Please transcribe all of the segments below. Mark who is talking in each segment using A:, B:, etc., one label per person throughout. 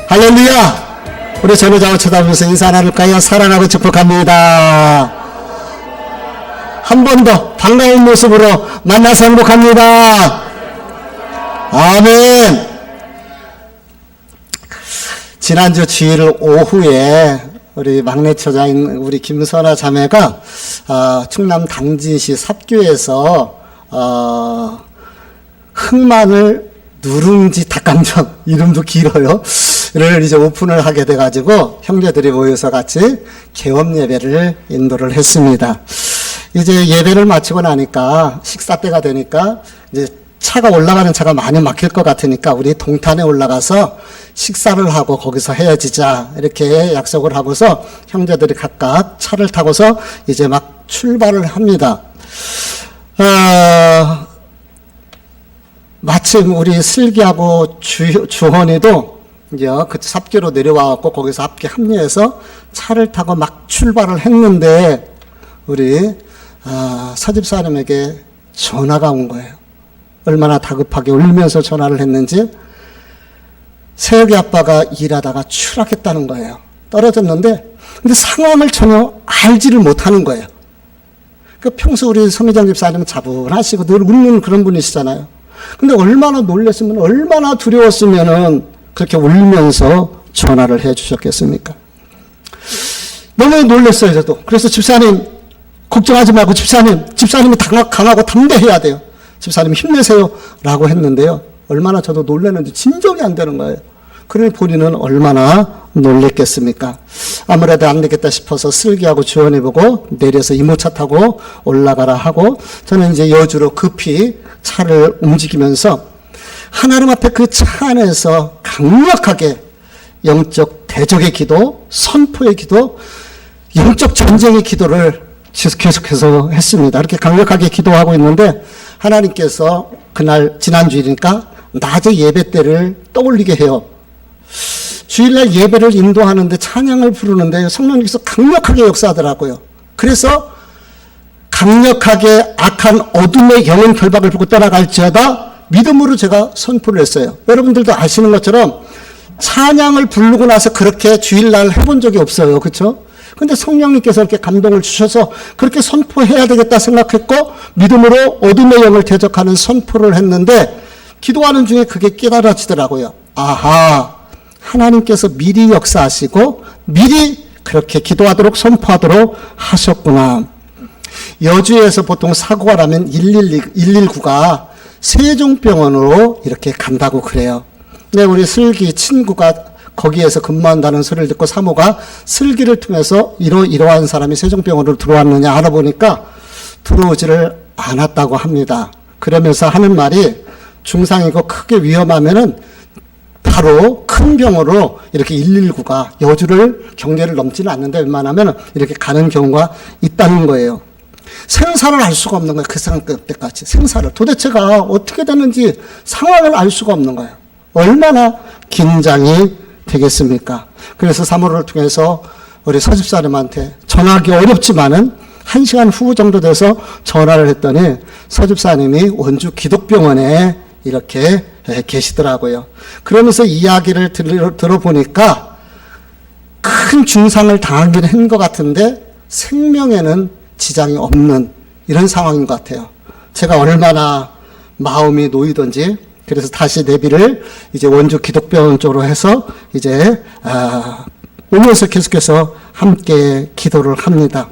A: 할렐루야! 우리 전우장을 쳐다보면서 인사 나눌까요? 사랑하고 축복합니다. 한 번 더 반가운 모습으로 만나서 행복합니다. 아멘. 지난주 주일 오후에 우리 막내 처자인 우리 김선아 자매가 충남 당진시 삽교에서 흑마늘 누룽지 닭강정, 이름도 길어요, 를 이제 오픈을 하게 돼가지고 형제들이 모여서 같이 개업 예배를 인도를 했습니다. 이제 예배를 마치고 나니까 식사 때가 되니까 이제 차가 올라가는 차가 많이 막힐 것 같으니까 우리 동탄에 올라가서 식사를 하고 거기서 헤어지자 이렇게 약속을 하고서 형제들이 각각 차를 타고서 이제 막 출발을 합니다. 마침 우리 슬기하고 주헌이도 이제 그 삽교로 내려와갖고 거기서 함께 합류해서 차를 타고 막 출발을 했는데 우리 서집사님에게 전화가 온 거예요. 얼마나 다급하게 울면서 전화를 했는지 세혁이 아빠가 일하다가 추락했다는 거예요. 떨어졌는데 근데 상황을 전혀 알지를 못하는 거예요. 그 평소 우리 서미정 집사님은 차분하시고 늘 웃는 그런 분이시잖아요. 근데 얼마나 놀랬으면, 얼마나 두려웠으면은 그렇게 울면서 전화를 해 주셨겠습니까? 너무 놀랐어요, 저도. 그래서 집사님, 걱정하지 말고 집사님이 강하고 담대해야 돼요. 집사님 힘내세요. 라고 했는데요. 얼마나 저도 놀랐는지 진정이 안 되는 거예요. 그러니 본인은 얼마나 놀랬겠습니까? 아무래도 안 되겠다 싶어서 슬기하고 주원이 보고 내려서 이모차 타고 올라가라 하고 저는 이제 여주로 급히 차를 움직이면서 하나님 앞에 그 차 안에서 강력하게 영적 대적의 기도, 선포의 기도, 영적 전쟁의 기도를 계속해서 했습니다. 이렇게 강력하게 기도하고 있는데 하나님께서 그날 지난주일이니까 낮에 예배 때를 떠올리게 해요. 주일날 예배를 인도하는데 찬양을 부르는데 성령님께서 강력하게 역사하더라고요. 그래서 강력하게 악한 어둠의 영혼 결박을 불고 떠나갈지어다 믿음으로 제가 선포를 했어요. 여러분들도 아시는 것처럼 찬양을 부르고 나서 그렇게 주일날 해본 적이 없어요. 그렇죠? 근데 성령님께서 이렇게 감동을 주셔서 그렇게 선포해야 되겠다 생각했고 믿음으로 어둠의 영을 대적하는 선포를 했는데 기도하는 중에 그게 깨달아지더라고요. 아하, 하나님께서 미리 역사하시고 미리 그렇게 기도하도록 선포하도록 하셨구나. 여주에서 보통 사고가 나면 119가 세종병원으로 이렇게 간다고 그래요. 근데 우리 슬기 친구가 거기에서 근무한다는 소리를 듣고 사모가 슬기를 통해서 이러한 사람이 세종병원으로 들어왔느냐 알아보니까 들어오지를 않았다고 합니다. 그러면서 하는 말이 중상이고 크게 위험하면은 바로 큰 병으로 이렇게 119가 여주를 경계를 넘지는 않는데 웬만하면 이렇게 가는 경우가 있다는 거예요. 생사를 알 수가 없는 거예요. 그 때까지 생사를 도대체가 어떻게 되는지 상황을 알 수가 없는 거예요. 얼마나 긴장이 되겠습니까? 그래서 사모를 통해서 우리 서집사님한테 전화하기 어렵지만은 1시간 후 정도 돼서 전화를 했더니 서집사님이 원주 기독병원에 이렇게 계시더라고요. 그러면서 이야기를 들어보니까 큰 중상을 당하긴 한 것 같은데 생명에는 지장이 없는 이런 상황인 것 같아요. 제가 얼마나 마음이 놓이던지 그래서 다시 내비를 이제 원주 기독병원 쪽으로 해서 이제 오면서 계속해서 함께 기도를 합니다.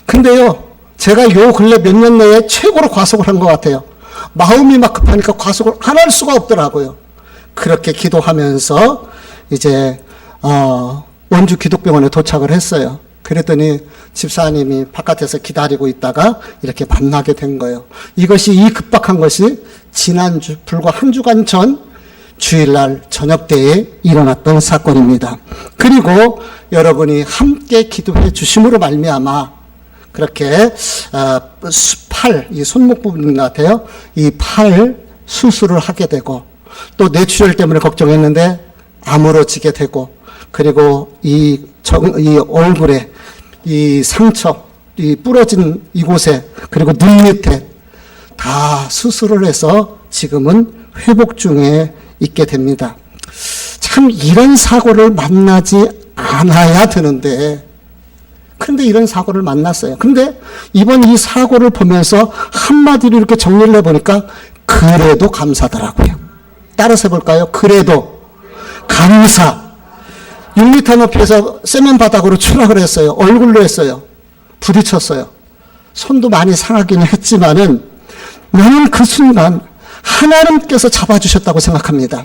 A: 근데요, 제가 요 근래 몇 년 내에 최고로 과속을 한 것 같아요. 마음이 막 급하니까 과속을 안 할 수가 없더라고요. 그렇게 기도하면서 이제 원주 기독병원에 도착을 했어요. 그랬더니 집사님이 바깥에서 기다리고 있다가 이렇게 만나게 된 거예요. 이것이 이 급박한 것이 지난주 불과 한 주간 전 주일날 저녁 때에 일어났던 사건입니다. 그리고 여러분이 함께 기도해 주심으로 말미암아 그렇게 팔, 이 손목 부분 같아요. 이 팔 수술을 하게 되고 또 뇌출혈 때문에 걱정했는데 아물어지게 되고 그리고 이 얼굴에 이 상처, 이 부러진 이곳에 그리고 눈 밑에 다 수술을 해서 지금은 회복 중에 있게 됩니다. 참 이런 사고를 만나지 않아야 되는데, 그런데 이런 사고를 만났어요. 그런데 이번 이 사고를 보면서 한마디로 이렇게 정리를 해보니까 그래도 감사더라고요. 따라서 해볼까요? 그래도 감사. 6m 높이에서 세면 바닥으로 추락을 했어요. 얼굴로 했어요. 부딪혔어요. 손도 많이 상하기는 했지만은 나는 그 순간 하나님께서 잡아주셨다고 생각합니다.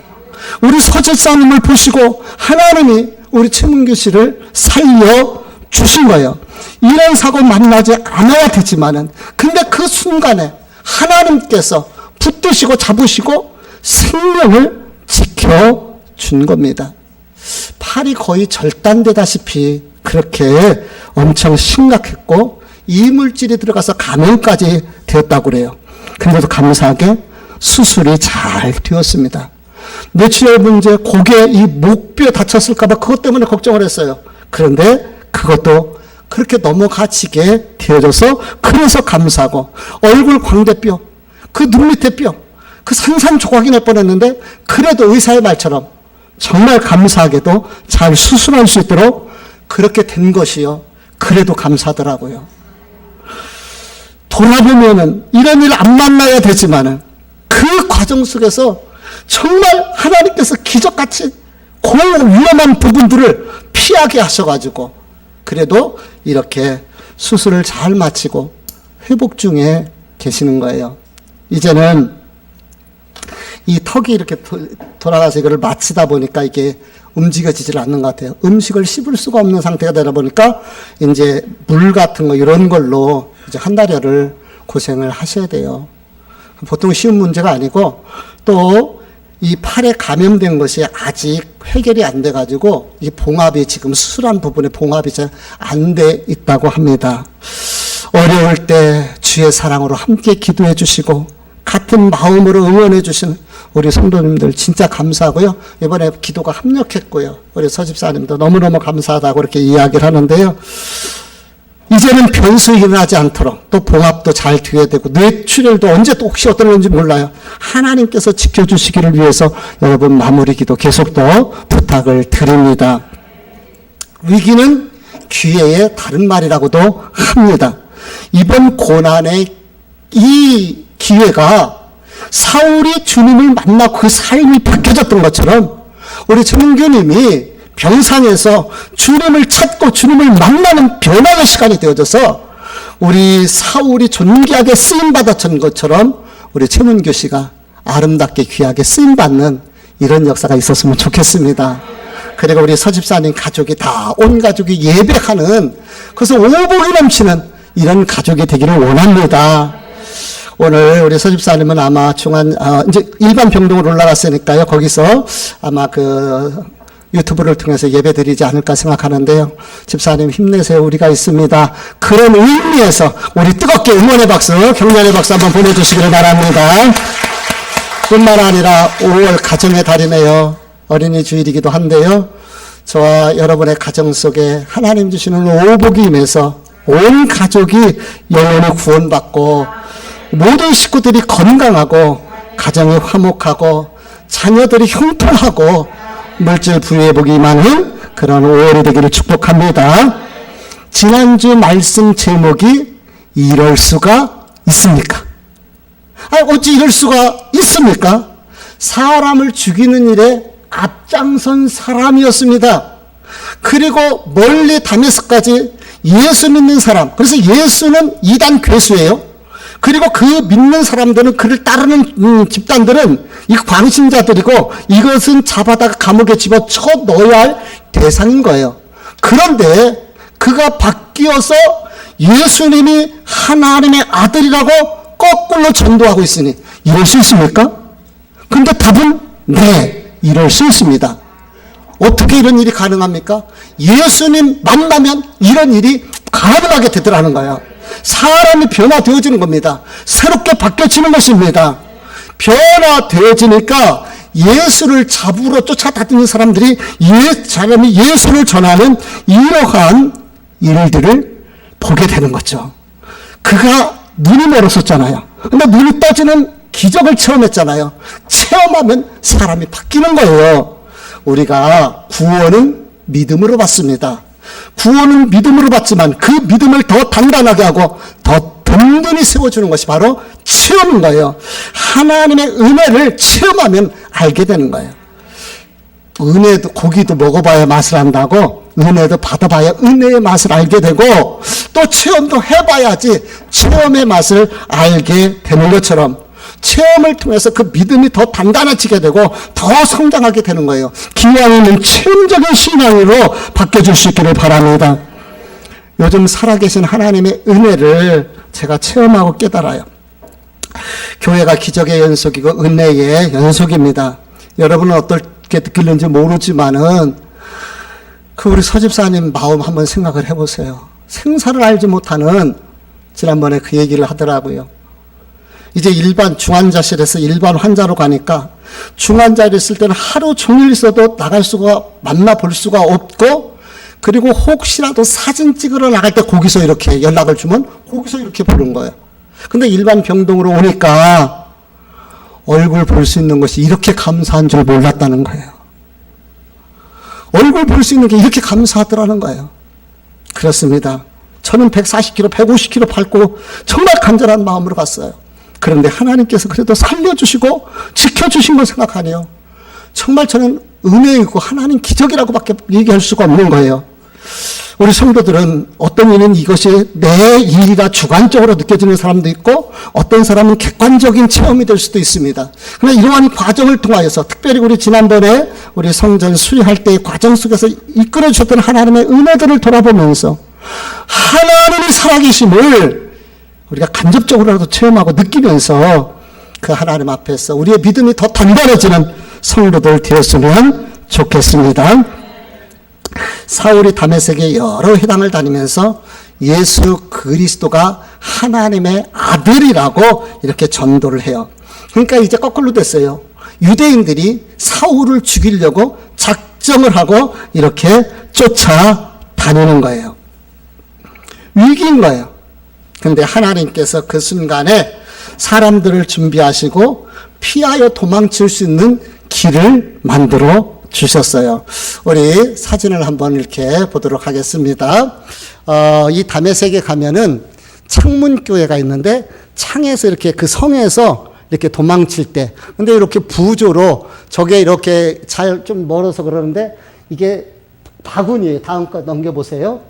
A: 우리 서집사님을 보시고 하나님이 우리 최문규 씨를 살려주신 거예요. 이런 사고 만나지 않아야 되지만은, 근데 그 순간에 하나님께서 붙드시고 잡으시고 생명을 지켜준 겁니다. 팔이 거의 절단되다시피 그렇게 엄청 심각했고 이물질이 들어가서 감염까지 되었다고 그래요. 그런데도 감사하게 수술이 잘 되었습니다. 뇌출혈 문제, 고개 이 목뼈 다쳤을까 봐 그것 때문에 걱정을 했어요. 그런데 그것도 그렇게 넘어가지게 되어져서 그래서 감사하고, 얼굴 광대뼈, 그 눈 밑에 뼈, 그 산산조각이 날 뻔했는데 그래도 의사의 말처럼 정말 감사하게도 잘 수술할 수 있도록 그렇게 된 것이요. 그래도 감사하더라고요. 돌아보면은 이런 일 안 만나야 되지만은 그 과정 속에서 정말 하나님께서 기적같이 그 위험한 부분들을 피하게 하셔가지고 그래도 이렇게 수술을 잘 마치고 회복 중에 계시는 거예요. 이제는 이 턱이 이렇게 돌아가서 이거를 마치다 보니까 이게 움직여지질 않는 것 같아요. 음식을 씹을 수가 없는 상태가 되다 보니까 이제 물 같은 거 이런 걸로 이제 한 달여를 고생을 하셔야 돼요. 보통 쉬운 문제가 아니고, 또 이 팔에 감염된 것이 아직 해결이 안 돼가지고 이 봉합이 지금 수술한 부분에 봉합이 잘 안 돼 있다고 합니다. 어려울 때 주의 사랑으로 함께 기도해 주시고 같은 마음으로 응원해 주시는 우리 성도님들 진짜 감사하고요. 이번에 기도가 합력했고요. 우리 서집사님도 너무너무 감사하다고 그렇게 이야기를 하는데요. 이제는 변수 일어나지 않도록 또 봉합도 잘 되어야 되고 뇌출혈도 언제 또 혹시 어떤 건지 몰라요. 하나님께서 지켜주시기를 위해서 여러분 마무리 기도 계속 더 부탁을 드립니다. 위기는 기회의 다른 말이라고도 합니다. 이번 고난의 이 기회가 사울이 주님을 만나고 그 삶이 바뀌어졌던 것처럼 우리 정규님이 병상에서 주님을 찾고 주님을 만나는 변화의 시간이 되어져서 우리 사울이 존귀하게 쓰임받았던 것처럼 우리 최문규 씨가 아름답게 귀하게 쓰임받는 이런 역사가 있었으면 좋겠습니다. 그리고 우리 서집사님 가족이 다 온 가족이 예배하는, 그래서 오복이 넘치는 이런 가족이 되기를 원합니다. 오늘 우리 서집사님은 아마 이제 일반 병동으로 올라갔으니까요. 거기서 아마 유튜브를 통해서 예배 드리지 않을까 생각하는데요. 집사님 힘내세요. 우리가 있습니다. 그런 의미에서 우리 뜨겁게 응원의 박수, 격려의 박수 한번 보내주시기를 바랍니다. 뿐만 아니라 5월 가정의 달이네요. 어린이 주일이기도 한데요. 저와 여러분의 가정 속에 하나님 주시는 오복이 임해서 온 가족이 영원히 구원받고 모든 식구들이 건강하고 가정이 화목하고 자녀들이 형통하고 물질 부유의 복이 임하는 그런 5월이 되기를 축복합니다. 지난주 말씀 제목이 이럴 수가 있습니까? 어찌 이럴 수가 있습니까? 사람을 죽이는 일에 앞장선 사람이었습니다. 그리고 멀리 다메섹까지 예수 믿는 사람, 그래서 예수는 이단 괴수예요. 그리고 그 믿는 사람들은 그를 따르는 집단들은 이 광신자들이고 이것은 잡아다가 감옥에 집어쳐 넣어야 할 대상인 거예요. 그런데 그가 바뀌어서 예수님이 하나님의 아들이라고 거꾸로 전도하고 있으니 이럴 수 있습니까? 근데 답은 네, 이럴 수 있습니다. 어떻게 이런 일이 가능합니까? 예수님 만나면 이런 일이 가능하게 되더라는 거예요. 사람이 변화되어지는 겁니다. 새롭게 바뀌어지는 것입니다. 변화되어지니까 예수를 잡으러 쫓아다니는 사람들이 사람이 예수를 전하는 이러한 일들을 보게 되는 거죠. 그가 눈이 멀었었잖아요. 근데 눈이 떠지는 기적을 체험했잖아요. 체험하면 사람이 바뀌는 거예요. 우리가 구원은 믿음으로 받습니다. 구원은 믿음으로 받지만 그 믿음을 더 단단하게 하고 더 든든히 세워주는 것이 바로 체험인 거예요. 하나님의 은혜를 체험하면 알게 되는 거예요. 은혜도, 고기도 먹어봐야 맛을 안다고 은혜도 받아봐야 은혜의 맛을 알게 되고 또 체험도 해봐야지 체험의 맛을 알게 되는 것처럼 체험을 통해서 그 믿음이 더 단단해지게 되고 더 성장하게 되는 거예요. 기왕이면 체험적인 신앙으로 바뀌어줄 수 있기를 바랍니다. 요즘 살아계신 하나님의 은혜를 제가 체험하고 깨달아요. 교회가 기적의 연속이고 은혜의 연속입니다. 여러분은 어떻게 느끼는지 모르지만은 그 우리 서집사님 마음 한번 생각을 해보세요. 생사를 알지 못하는, 지난번에 그 얘기를 하더라고요. 이제 일반 중환자실에서 일반 환자로 가니까 중환자를 있을 때는 하루 종일 있어도 나갈 수가, 만나볼 수가 없고, 그리고 혹시라도 사진 찍으러 나갈 때 거기서 이렇게 연락을 주면 거기서 이렇게 보는 거예요. 근데 일반 병동으로 오니까 얼굴 볼 수 있는 것이 이렇게 감사한 줄 몰랐다는 거예요. 얼굴 볼 수 있는 게 이렇게 감사하더라는 거예요. 그렇습니다. 저는 140kg, 150kg 밟고 정말 간절한 마음으로 갔어요. 그런데 하나님께서 그래도 살려주시고 지켜주신 걸 생각하네요. 정말 저는 은혜이고 하나님 기적이라고밖에 얘기할 수가 없는 거예요. 우리 성도들은 어떤 일은 이것이 내 일이라 주관적으로 느껴지는 사람도 있고 어떤 사람은 객관적인 체험이 될 수도 있습니다. 그러나 이러한 과정을 통하여서 특별히 우리 지난번에 우리 성전 수리할 때의 과정 속에서 이끌어 주셨던 하나님의 은혜들을 돌아보면서 하나님의 살아계심을 우리가 간접적으로라도 체험하고 느끼면서 그 하나님 앞에서 우리의 믿음이 더 단단해지는 성도들 되었으면 좋겠습니다. 사울이 다메섹의 여러 회당을 다니면서 예수 그리스도가 하나님의 아들이라고 이렇게 전도를 해요. 그러니까 이제 거꾸로 됐어요. 유대인들이 사울을 죽이려고 작정을 하고 이렇게 쫓아다니는 거예요. 위기인 거예요. 그런데 하나님께서 그 순간에 사람들을 준비하시고 피하여 도망칠 수 있는 길을 만들어 주셨어요. 우리 사진을 한번 이렇게 보도록 하겠습니다. 이 다메섹에 가면은 창문교회가 있는데 창에서 이렇게 그 성에서 이렇게 도망칠 때, 근데 이렇게 부조로 저게 이렇게 잘 좀 멀어서 그러는데 이게 바구니예요. 다음 거 넘겨보세요.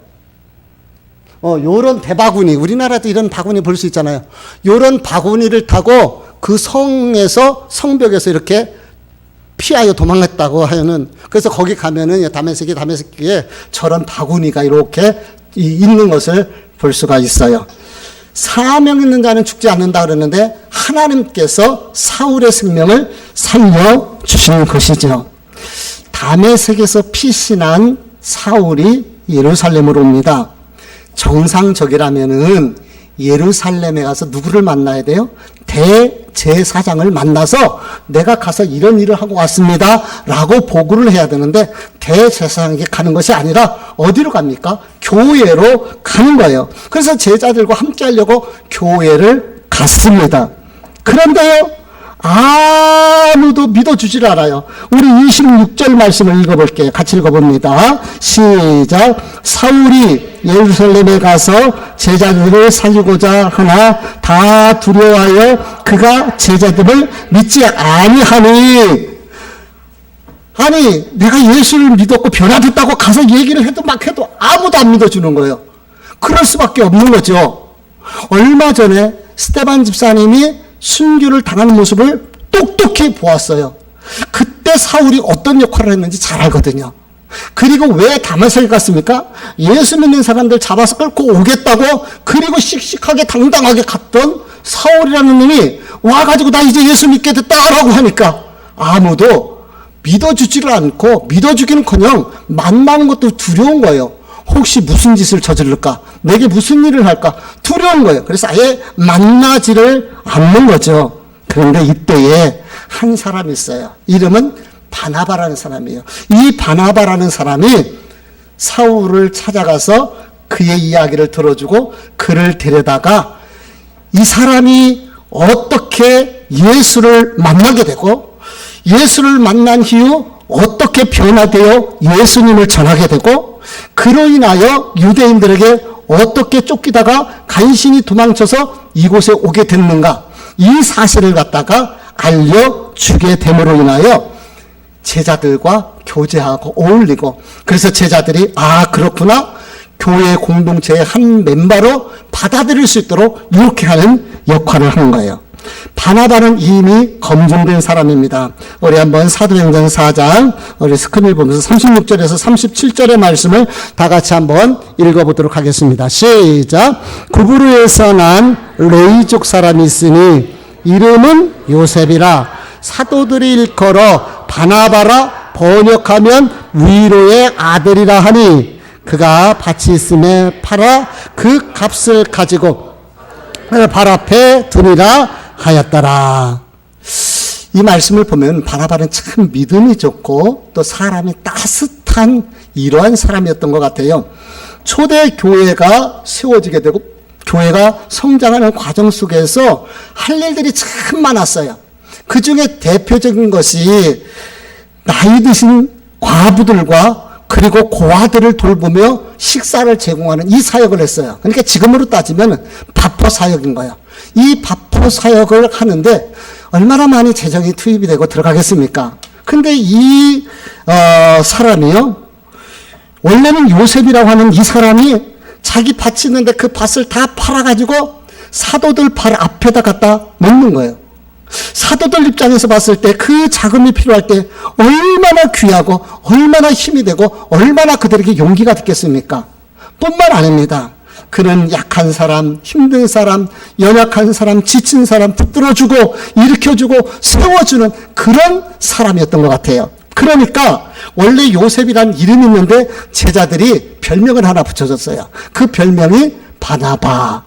A: 요런 대바구니, 우리나라도 이런 바구니 볼 수 있잖아요. 요런 바구니를 타고 그 성에서, 성벽에서 이렇게 피하여 도망갔다고 하는, 그래서 거기 가면은 다메섹에 저런 바구니가 이렇게 있는 것을 볼 수가 있어요. 사명 있는 자는 죽지 않는다 그러는데 하나님께서 사울의 생명을 살려주시는 것이죠. 다메섹에서 피신한 사울이 예루살렘으로 옵니다. 정상적이라면은 예루살렘에 가서 누구를 만나야 돼요? 대제사장을 만나서 내가 가서 이런 일을 하고 왔습니다 라고 보고를 해야 되는데 대제사장에게 가는 것이 아니라 어디로 갑니까? 교회로 가는 거예요. 그래서 제자들과 함께 하려고 교회를 갔습니다. 그런데요, 아무도 믿어주질 않아요. 우리 26절 말씀을 읽어볼게요. 같이 읽어봅니다. 시작. 사울이 예루살렘에 가서 제자들을 살리고자 하나 다 두려워하여 그가 제자들을 믿지 아니하니. 아니, 내가 예수를 믿었고 변화됐다고 가서 얘기를 해도 막 해도 아무도 안 믿어주는 거예요. 그럴 수밖에 없는 거죠. 얼마 전에 스데반 집사님이 순교를 당하는 모습을 똑똑히 보았어요. 그때 사울이 어떤 역할을 했는지 잘 알거든요. 그리고 왜 다메섹에 갔습니까? 예수 믿는 사람들 잡아서 끌고 오겠다고, 그리고 씩씩하게 당당하게 갔던 사울이라는 놈이 와가지고 나 이제 예수 믿게 됐다라고 하니까 아무도 믿어주지를 않고, 믿어주기는커녕 만나는 것도 두려운 거예요. 혹시 무슨 짓을 저지를까? 내게 무슨 일을 할까? 두려운 거예요. 그래서 아예 만나지를 않는 거죠. 그런데 이때에 한 사람이 있어요. 이름은 바나바라는 사람이에요. 이 바나바라는 사람이 사울을 찾아가서 그의 이야기를 들어주고 그를 데려다가 이 사람이 어떻게 예수를 만나게 되고 예수를 만난 이후 어떻게 변화되어 예수님을 전하게 되고 그로 인하여 유대인들에게 어떻게 쫓기다가 간신히 도망쳐서 이곳에 오게 됐는가, 이 사실을 갖다가 알려주게 됨으로 인하여 제자들과 교제하고 어울리고, 그래서 제자들이 그렇구나, 교회 공동체의 한 멤버로 받아들일 수 있도록 이렇게 하는 역할을 하는 거예요. 바나바는 이미 검증된 사람입니다. 우리 한번 사도행전 4장 우리 스크린을 보면서 36절에서 37절의 말씀을 다 같이 한번 읽어보도록 하겠습니다. 시작. 구브르에서 난 레이족 사람이 있으니 이름은 요셉이라, 사도들이 일컬어 바나바라 번역하면 위로의 아들이라 하니, 그가 밭이 있음에 팔아 그 값을 가지고 발 앞에 두니라 하였더라. 이 말씀을 보면 바나바는 참 믿음이 좋고 또 사람이 따뜻한 이러한 사람이었던 것 같아요. 초대 교회가 세워지게 되고 교회가 성장하는 과정 속에서 할 일들이 참 많았어요. 그 중에 대표적인 것이 나이 드신 과부들과 그리고 고아들을 돌보며 식사를 제공하는 이 사역을 했어요. 그러니까 지금으로 따지면 바포 사역인 거예요. 이 바포 사역을 하는데 얼마나 많이 재정이 투입이 되고 들어가겠습니까? 근데 이 사람이요, 원래는 요셉이라고 하는 이 사람이 자기 밭이 있는데 그 밭을 다 팔아가지고 사도들 발 앞에다 갖다 놓는 거예요. 사도들 입장에서 봤을 때 그 자금이 필요할 때 얼마나 귀하고 얼마나 힘이 되고 얼마나 그들에게 용기가 됐겠습니까? 뿐만 아닙니다. 그는 약한 사람, 힘든 사람, 연약한 사람, 지친 사람 붙들어주고 일으켜주고 세워주는 그런 사람이었던 것 같아요. 그러니까 원래 요셉이란 이름이 있는데 제자들이 별명을 하나 붙여줬어요. 그 별명이 바나바.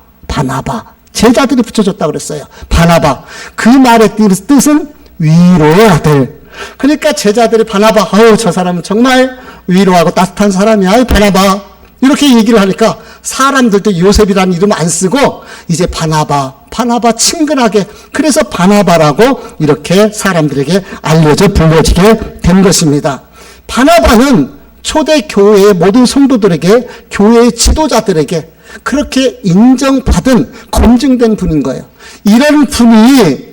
A: 제자들이 붙여줬다고 그랬어요. 바나바. 그 말의 뜻은 위로의 아들. 그러니까 제자들이 바나바, 저 사람은 정말 위로하고 따뜻한 사람이야, 바나바. 이렇게 얘기를 하니까 사람들도 요셉이라는 이름 안 쓰고 이제 바나바 친근하게, 그래서 바나바라고 이렇게 사람들에게 알려져 불려지게 된 것입니다. 바나바는 초대 교회의 모든 성도들에게, 교회의 지도자들에게 그렇게 인정받은, 검증된 분인 거예요. 이런 분이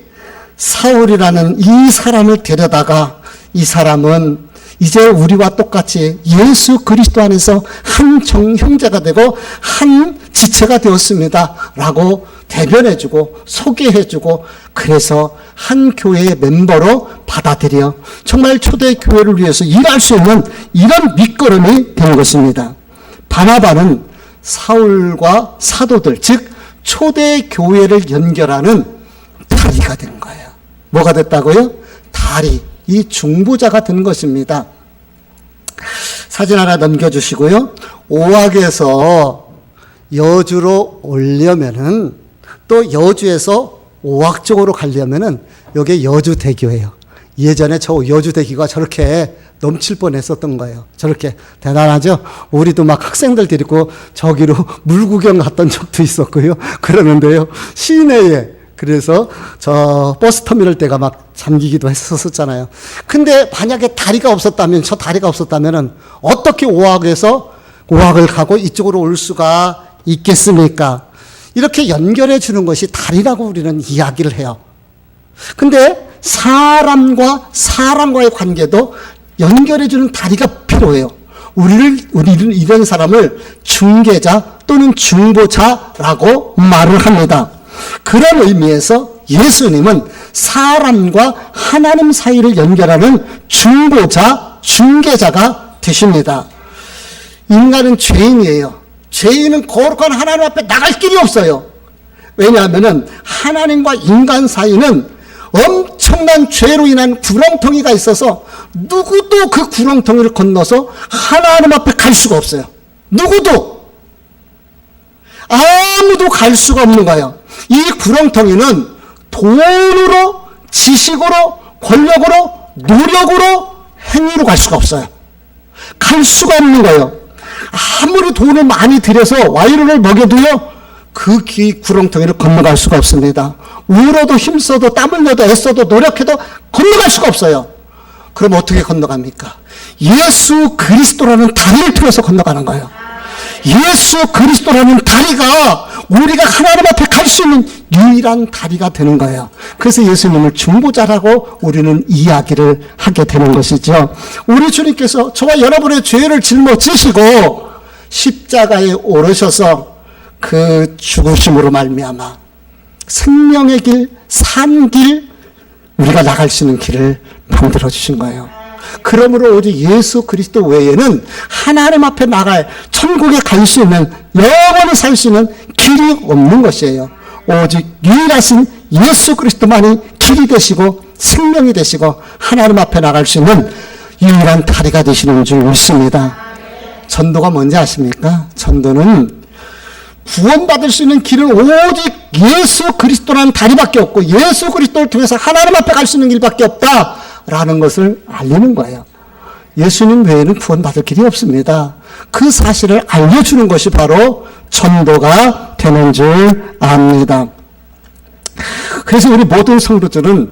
A: 사울이라는 이 사람을 데려다가 이 사람은 이제 우리와 똑같이 예수 그리스도 안에서 한 형제가 되고 한 지체가 되었습니다 라고 대변해주고 소개해주고, 그래서 한 교회의 멤버로 받아들여 정말 초대 교회를 위해서 일할 수 있는 이런 밑거름이 된 것입니다. 바나바는 사울과 사도들, 즉 초대 교회를 연결하는 다리가 된 거예요. 뭐가 됐다고요? 다리, 이 중보자가 된 것입니다. 사진 하나 넘겨주시고요. 오악에서 여주로 오려면은, 또 여주에서 오악 쪽으로 가려면은 여기 여주대교예요. 예전에 저 여주대교가 저렇게 넘칠 뻔했었던 거예요. 저렇게 대단하죠? 우리도 막 학생들 데리고 저기로 물구경 갔던 적도 있었고요. 그러는데요, 시내에, 그래서 저 버스터미널 때가 막 잠기기도 했었잖아요. 근데 만약에 다리가 없었다면, 저 다리가 없었다면은 어떻게 오악을 가고 이쪽으로 올 수가 있겠습니까? 이렇게 연결해 주는 것이 다리라고 우리는 이야기를 해요. 근데 사람과의 관계도 연결해 주는 다리가 필요해요. 우리는 이런 사람을 중개자 또는 중보자라고 말을 합니다. 그런 의미에서 예수님은 사람과 하나님 사이를 연결하는 중보자, 중개자가 되십니다. 인간은 죄인이에요. 죄인은 거룩한 하나님 앞에 나갈 길이 없어요. 왜냐하면 하나님과 인간 사이는 엄청난 죄로 인한 구렁텅이가 있어서 누구도 그 구렁텅이를 건너서 하나님 앞에 갈 수가 없어요. 누구도. 아무도 갈 수가 없는 거예요. 이 구렁텅이는 돈으로, 지식으로, 권력으로, 노력으로, 행위로 갈 수가 없어요. 갈 수가 없는 거예요. 아무리 돈을 많이 들여서 와이르를 먹여도요, 그 구렁텅이를 건너갈 수가 없습니다. 울어도 힘써도 땀 흘려도 애써도 노력해도 건너갈 수가 없어요. 그럼 어떻게 건너갑니까? 예수 그리스도라는 다리를 통해서 건너가는 거예요. 예수 그리스도라는 다리가 우리가 하나님 앞에 갈 수 있는 유일한 다리가 되는 거예요. 그래서 예수님을 중보자라고 우리는 이야기를 하게 되는 것이죠. 우리 주님께서 저와 여러분의 죄를 짊어지시고 십자가에 오르셔서 그 죽으심으로 말미암아 생명의 길, 산 길, 우리가 나갈 수 있는 길을 만들어 주신 거예요. 그러므로 오직 예수 그리스도 외에는 하나님 앞에 나갈, 천국에 갈 수 있는, 영원히 살 수 있는 길이 없는 것이에요. 오직 유일하신 예수 그리스도만이 길이 되시고 생명이 되시고 하나님 앞에 나갈 수 있는 유일한 다리가 되시는 줄 믿습니다. 전도가 뭔지 아십니까? 전도는 구원받을 수 있는 길은 오직 예수 그리스도라는 다리밖에 없고 예수 그리스도를 통해서 하나님 앞에 갈 수 있는 길밖에 없다라는 것을 알리는 거예요. 예수님 외에는 구원받을 길이 없습니다. 그 사실을 알려주는 것이 바로 전도가 되는 줄 압니다. 그래서 우리 모든 성도들은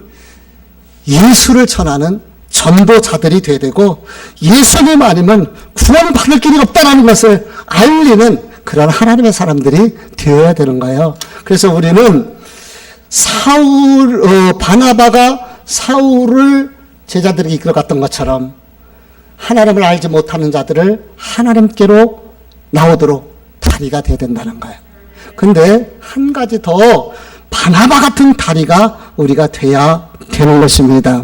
A: 예수를 전하는 전도자들이 되어야 되고 예수님 아니면 구원받을 길이 없다는 것을 알리는 그런 하나님의 사람들이 되어야 되는 거예요. 그래서 우리는 바나바가 사울을 제자들에게 이끌어갔던 것처럼 하나님을 알지 못하는 자들을 하나님께로 나오도록 다리가 되어야 된다는 거예요. 근데 한 가지 더 바나바 같은 다리가 우리가 돼야 되는 것입니다.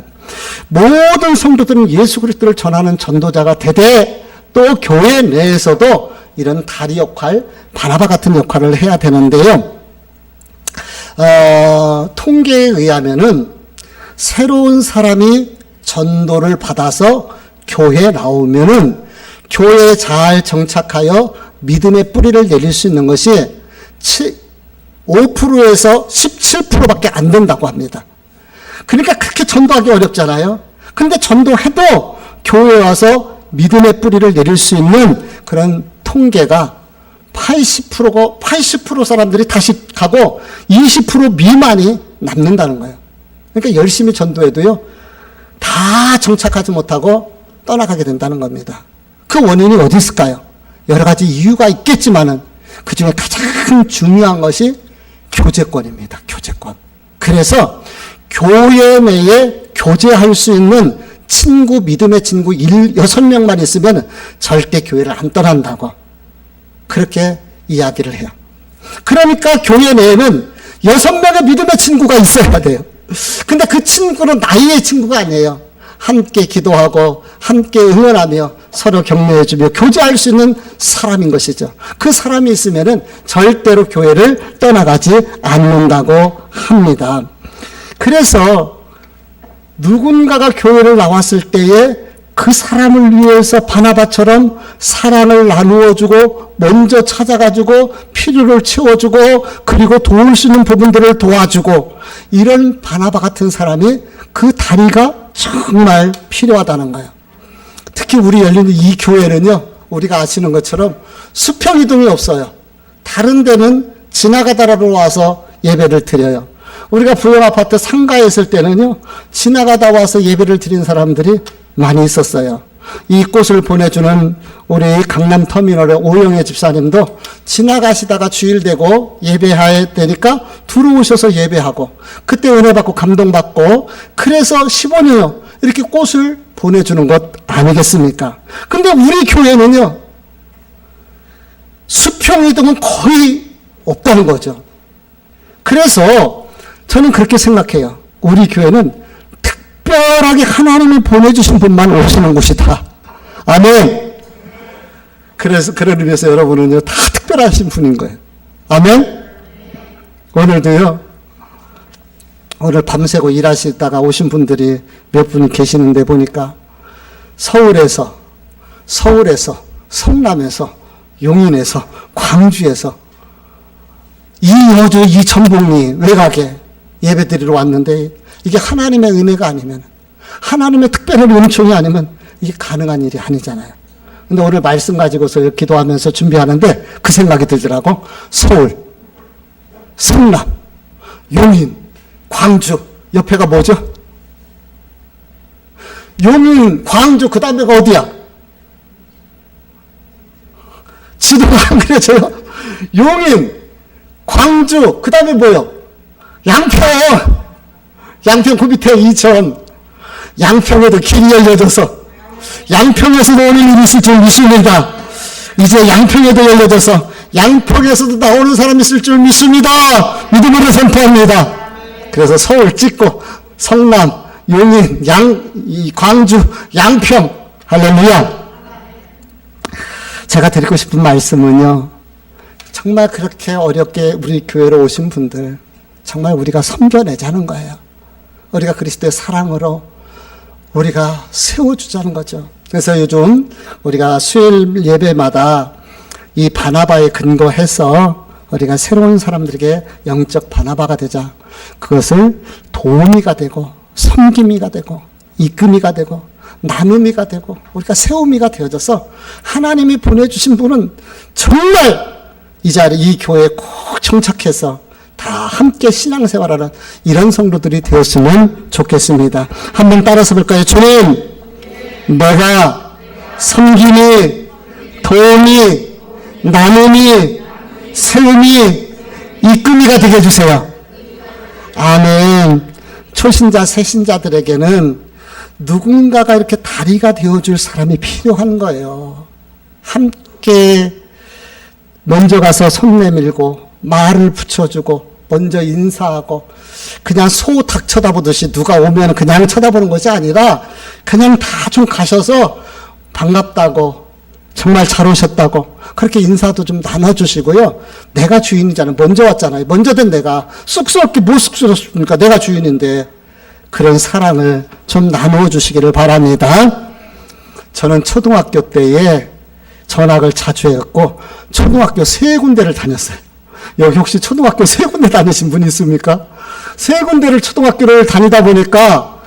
A: 모든 성도들은 예수 그리스도를 전하는 전도자가 되되 또 교회 내에서도 이런 다리 역할, 바나바 같은 역할을 해야 되는데요. 통계에 의하면은 새로운 사람이 전도를 받아서 교회에 나오면은 교회에 잘 정착하여 믿음의 뿌리를 내릴 수 있는 것이 5%에서 17%밖에 안 된다고 합니다. 그러니까 그렇게 전도하기 어렵잖아요. 근데 전도해도 교회에 와서 믿음의 뿌리를 내릴 수 있는 그런 통계가 80% 사람들이 다시 가고 20% 미만이 남는다는 거예요. 그러니까 열심히 전도해도요, 다 정착하지 못하고 떠나가게 된다는 겁니다. 그 원인이 어디 있을까요? 여러 가지 이유가 있겠지만은 그 중에 가장 중요한 것이 교제권입니다. 교제권. 그래서 교회 내에 교제할 수 있는 친구, 믿음의 친구 6명만 있으면 절대 교회를 안 떠난다고 그렇게 이야기를 해요. 그러니까 교회 내에는 6명의 믿음의 친구가 있어야 돼요. 근데 그 친구는 나이의 친구가 아니에요. 함께 기도하고 함께 응원하며 서로 격려해주며 교제할 수 있는 사람인 것이죠. 그 사람이 있으면은 절대로 교회를 떠나가지 않는다고 합니다. 그래서 누군가가 교회를 나왔을 때에 그 사람을 위해서 바나바처럼 사랑을 나누어주고 먼저 찾아가지고 필요를 채워주고 그리고 도울 수 있는 부분들을 도와주고 이런 바나바 같은 사람이 그 다리가 정말 필요하다는 거예요. 특히 우리 열린 이 교회는요, 우리가 아시는 것처럼 수평 이동이 없어요. 다른 데는 지나가다라도 와서 예배를 드려요. 우리가 부영아파트 상가에 있을 때는요, 지나가다 와서 예배를 드린 사람들이 많이 있었어요. 이 꽃을 보내주는 우리 강남터미널의 오영애 집사님도 지나가시다가 주일 되고 예배해야 되니까 들어오셔서 예배하고 그때 은혜 받고 감동받고 그래서 15년요 이렇게 꽃을 보내주는 것 아니겠습니까? 근데 우리 교회는요, 수평이동은 거의 없다는 거죠. 그래서 저는 그렇게 생각해요. 우리 교회는 특별하게 하나님이 보내주신 분만 오시는 곳이다. 아멘. 그래서 그런 의미에서 여러분은요, 다 특별하신 분인 거예요. 아멘. 오늘도요, 오늘 밤새고 일하시다가 오신 분들이 몇 분 계시는데 보니까 서울에서, 성남에서, 용인에서, 광주에서 이 여주, 이 전북리 외곽에 예배드리러 왔는데 이게 하나님의 은혜가 아니면, 하나님의 특별한 은총이 아니면 이게 가능한 일이 아니잖아요. 근데 오늘 말씀 가지고서 기도하면서 준비하는데 그 생각이 들더라고. 서울, 성남, 용인, 광주, 옆에가 뭐죠? 용인, 광주, 그 다음에가 어디야? 지도가 안 그려져요? 용인, 광주, 그 다음에 뭐요? 양평 그 밑에 이천. 양평에도 길이 열려져서 양평에서도 오는 일이 있을 줄 믿습니다. 이제 양평에도 열려져서 양평에서도 나오는 사람이 있을 줄 믿습니다. 믿음으로 선포합니다. 그래서 서울 찍고 성남, 용인, 광주, 양평, 할렐루야. 제가 드리고 싶은 말씀은요, 정말 그렇게 어렵게 우리 교회로 오신 분들 정말 우리가 섬겨내자는 거예요. 우리가 그리스도의 사랑으로 우리가 세워주자는 거죠. 그래서 요즘 우리가 수요일 예배마다 이 바나바에 근거해서 우리가 새로운 사람들에게 영적 바나바가 되자. 그것을 도우미가 되고 섬김이가 되고 이끄미가 되고 나눔이가 되고 우리가 세우미가 되어져서 하나님이 보내주신 분은 정말 이 자리 이 교회에 꼭 정착해서 다 함께 신앙생활하는 이런 성도들이 되었으면 좋겠습니다. 한번 따라서 볼까요? 주님, 내가 섬김이, 도움이, 나눔이, 세움이, 이끄미가 되게 해주세요. 아멘. 초신자, 새신자들에게는 누군가가 이렇게 다리가 되어줄 사람이 필요한 거예요. 함께 먼저 가서 손 내밀고 말을 붙여주고 먼저 인사하고 그냥 소 닭 쳐다보듯이 누가 오면 그냥 쳐다보는 것이 아니라 그냥 다 좀 가셔서 반갑다고 정말 잘 오셨다고 그렇게 인사도 좀 나눠주시고요. 내가 주인이잖아요. 먼저 왔잖아요. 먼저 된 내가 쑥스럽게 뭐 쑥스럽습니까? 내가 주인인데 그런 사랑을 좀 나누어 주시기를 바랍니다. 저는 초등학교 때에 전학을 자주 했고 초등학교 3군데를 다녔어요. 여기 혹시 초등학교 3군데 다니신 분 있습니까? 3군데를 초등학교를 다니다 보니까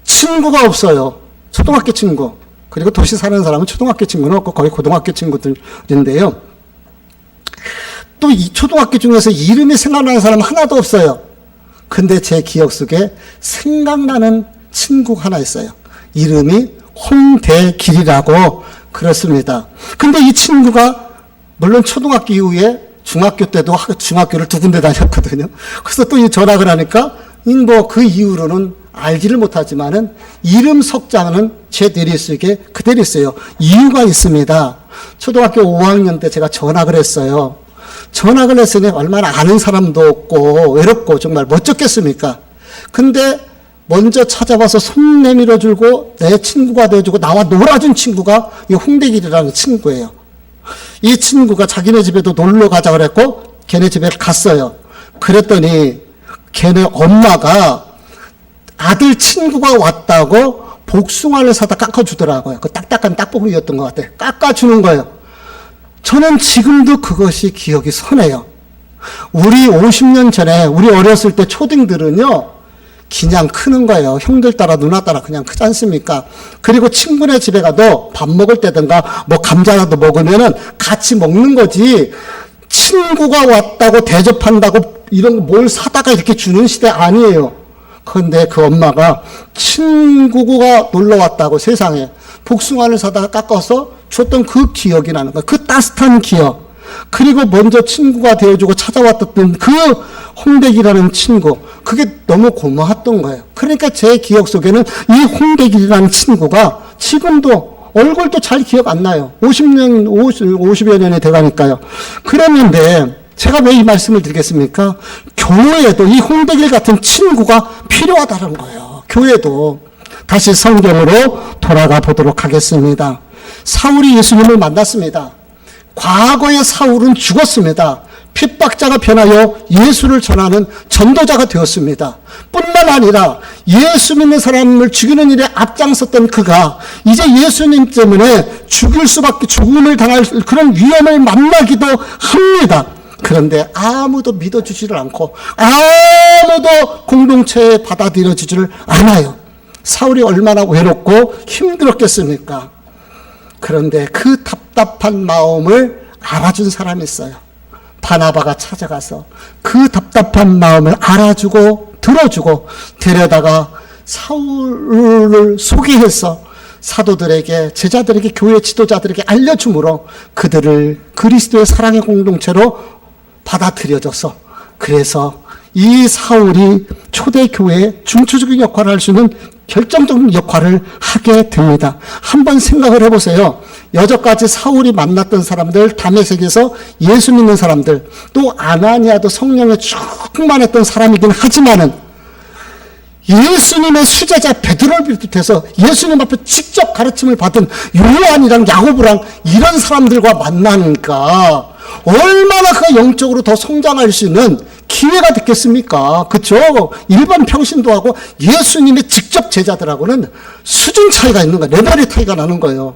A: 친구가 없어요. 초등학교 친구. 그리고 도시 사는 사람은 초등학교 친구는 없고 거의 고등학교 친구들인데요. 또 이 초등학교 중에서 이름이 생각나는 사람은 하나도 없어요. 근데 제 기억 속에 생각나는 친구가 하나 있어요. 이름이 홍대길이라고 그렇습니다. 근데 이 친구가 물론 초등학교 이후에 중학교 때도 중학교를 2군데 다녔거든요. 그래서 또 전학을 하니까 그 이후로는 알지를 못하지만은 이름 석자는 제 내리속에 그대로 있어요. 이유가 있습니다. 초등학교 5학년 때 제가 전학을 했어요. 전학을 했으니 얼마나 아는 사람도 없고 외롭고 정말 멋졌겠습니까? 근데 먼저 찾아와서 손 내밀어 주고 내 친구가 되어주고 나와 놀아준 친구가 이 홍대길이라는 친구예요. 이 친구가 자기네 집에도 놀러 가자 그랬고 걔네 집에 갔어요. 그랬더니 걔네 엄마가 아들 친구가 왔다고 복숭아를 사다 깎아주더라고요. 그 딱딱한 딱복이었던 것 같아요. 깎아주는 거예요. 저는 지금도 그것이 기억이 선해요. 우리 50년 전에 우리 어렸을 때 초딩들은요. 그냥 크는 거예요. 형들 따라 누나 따라 그냥 크지 않습니까? 그리고 친구네 집에 가도 밥 먹을 때든가 뭐 감자라도 먹으면은 같이 먹는 거지. 친구가 왔다고 대접한다고 이런 거 뭘 사다가 이렇게 주는 시대 아니에요. 그런데 그 엄마가 친구가 놀러 왔다고 세상에 복숭아를 사다가 깎아서 줬던 그 기억이 나는 거예요. 그 따뜻한 기억. 그리고 먼저 친구가 되어주고 찾아왔던 그 홍대길이라는 친구. 그게 너무 고마웠던 거예요. 그러니까 제 기억 속에는 이 홍대길이라는 친구가 지금도 얼굴도 잘 기억 안 나요. 50여 년이 돼가니까요. 그랬는데 제가 왜 이 말씀을 드리겠습니까? 교회에도 이 홍대길 같은 친구가 필요하다는 거예요. 교회도. 다시 성경으로 돌아가 보도록 하겠습니다. 사울이 예수님을 만났습니다. 과거의 사울은 죽었습니다. 핍박자가 변하여 예수를 전하는 전도자가 되었습니다. 뿐만 아니라 예수 믿는 사람을 죽이는 일에 앞장섰던 그가 이제 예수님 때문에 죽음을 당할 그런 위험을 만나기도 합니다. 그런데 아무도 믿어주지를 않고 아무도 공동체에 받아들여주지를 않아요. 사울이 얼마나 외롭고 힘들었겠습니까? 그런데 그 답답한 마음을 알아준 사람이 있어요. 바나바가 찾아가서 그 답답한 마음을 알아주고 들어주고 데려다가 사울을 소개해서 사도들에게, 제자들에게, 교회 지도자들에게 알려줌으로 그들을 그리스도의 사랑의 공동체로 받아들여져서, 그래서 이 사울이 초대교회의 중추적인 역할을 할 수 있는 결정적인 역할을 하게 됩니다. 한번 생각을 해보세요. 여태까지 사울이 만났던 사람들, 다메섹에서 예수 믿는 사람들, 또 아나니아도 성령에 충만했던 사람이긴 하지만은 예수님의 수제자 베드로를 비롯해서 예수님 앞에 직접 가르침을 받은 요한이랑 야고보랑 이런 사람들과 만나니까 얼마나 그 영적으로 더 성장할 수 있는 기회가 됐겠습니까? 그렇죠? 일반 평신도하고 예수님의 직접 제자들하고는 수준 차이가 있는 거예요. 레벨의 차이가 나는 거예요.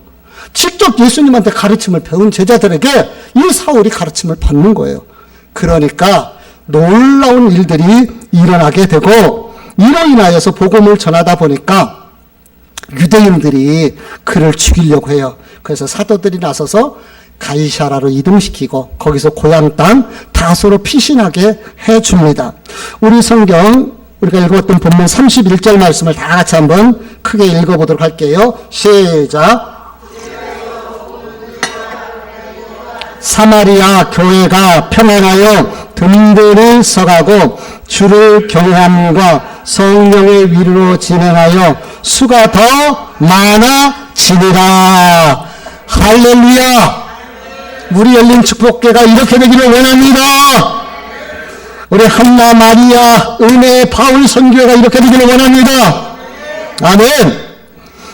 A: 직접 예수님한테 가르침을 배운 제자들에게 이 사울이 가르침을 받는 거예요. 그러니까 놀라운 일들이 일어나게 되고, 이로 인하여서 복음을 전하다 보니까 유대인들이 그를 죽이려고 해요. 그래서 사도들이 나서서 가이사라로 이동시키고 거기서 고향 땅 다소로 피신하게 해줍니다. 우리 성경 우리가 읽었던 본문 31절 말씀을 다 같이 한번 크게 읽어보도록 할게요. 시작. 사마리아 교회가 평안하여 든든히 서가고 주를 경외함과 성령의 위로로 진행하여 수가 더 많아지니라. 할렐루야. 우리 열린 축복계가 이렇게 되기를 원합니다. 우리 한나 마리아 은혜 바울 선교회가 이렇게 되기를 원합니다. 아멘.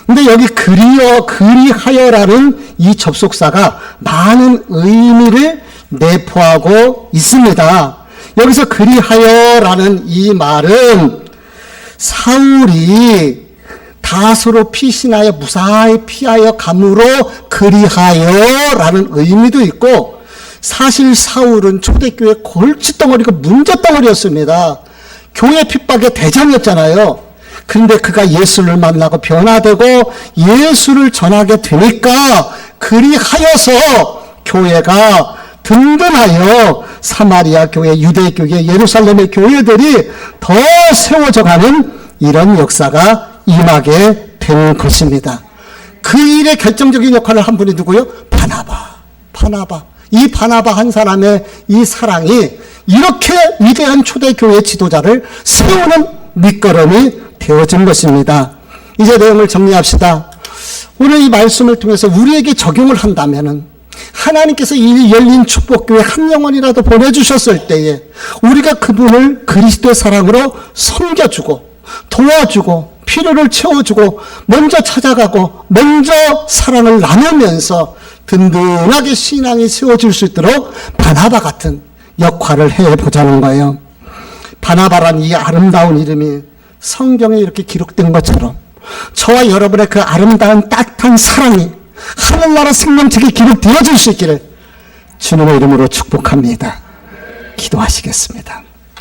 A: 근데 여기 그리하여라는 이 접속사가 많은 의미를 내포하고 있습니다. 여기서 그리하여라는 이 말은 사울이 다소로 피신하여 무사히 피하여 감으로 그리하여라는 의미도 있고, 사실 사울은 초대교회 골칫덩어리고 문제덩어리였습니다. 교회 핍박의 대장이었잖아요. 그런데 그가 예수를 만나고 변화되고 예수를 전하게 되니까 그리하여서 교회가 든든하여 사마리아 교회, 유대 교회, 예루살렘의 교회들이 더 세워져가는 이런 역사가 임하게 된 것입니다. 그 일의 결정적인 역할을 한 분이 누구요? 바나바. 이 바나바 한 사람의 이 사랑이 이렇게 위대한 초대교회 지도자를 세우는 밑거름이 되어진 것입니다. 이제 내용을 정리합시다. 오늘 이 말씀을 통해서 우리에게 적용을 한다면은, 하나님께서 이 열린 축복교회 한 영혼이라도 보내주셨을 때에 우리가 그분을 그리스도의 사랑으로 섬겨주고 도와주고 필요를 채워주고 먼저 찾아가고 먼저 사랑을 나누면서 든든하게 신앙이 세워질 수 있도록 바나바 같은 역할을 해보자는 거예요. 바나바란 이 아름다운 이름이 성경에 이렇게 기록된 것처럼 저와 여러분의 그 아름다운 따뜻한 사랑이 하늘나라 생명책에 기록되어질 수 있기를 주님의 이름으로 축복합니다. 기도하시겠습니다.